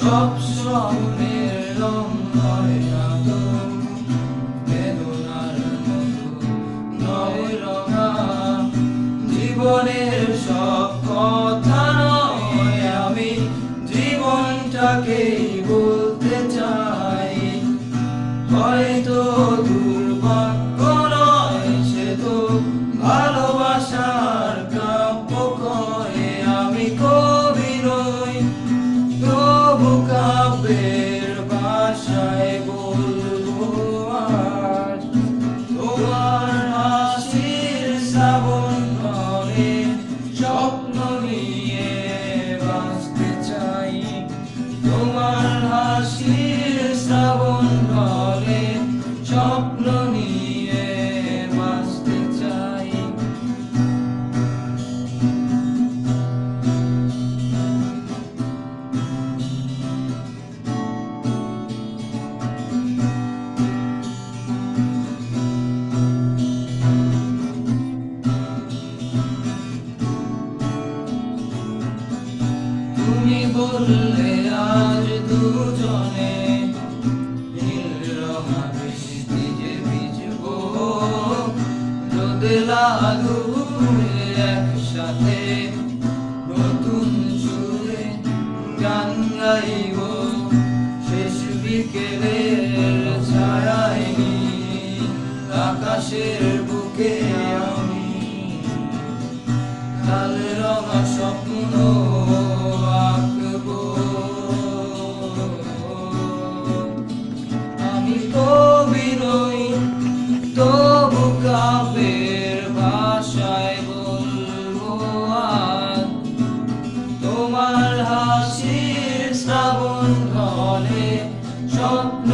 সব স্বপ্নের রং হয় না তো বেদনার মতো নয় রঙা। জীবনের সব কথা নয়, আমি জীবনটাকেই বলতে চাই। হয়তো দুর্ভাগ্য নয়, সে তো ভালোবাসার কাব্য কয়। আমি কবি নই, তবু কাব্যের ভাষায় বলবো আজ। তোমার হাসির শ্রাবণ ঘরে স্বপ্ন নিয়ে বাঁচতে চাই। তোমার হাসির শ্রাবণ ঘরে স্বপ্ন নিয়ে বাঁচতে চাই। তুমি বললে আজ দুজনে নীল রঙা বৃষ্টি যে ভিজবো, রোদে লাগুলে একসাথে নতুন সুরে গান গাইব। শেষ বিকেলের ছায়ায় নীল আকাশের বুকে আমি লাল রঙা স্বপ্ন আঁকবো। আমি কবি নই, তবু কাব্যের ভাষায় বলবো আজ। তোমার হাসির শ্রাবণ ঘরে স্বপ্ন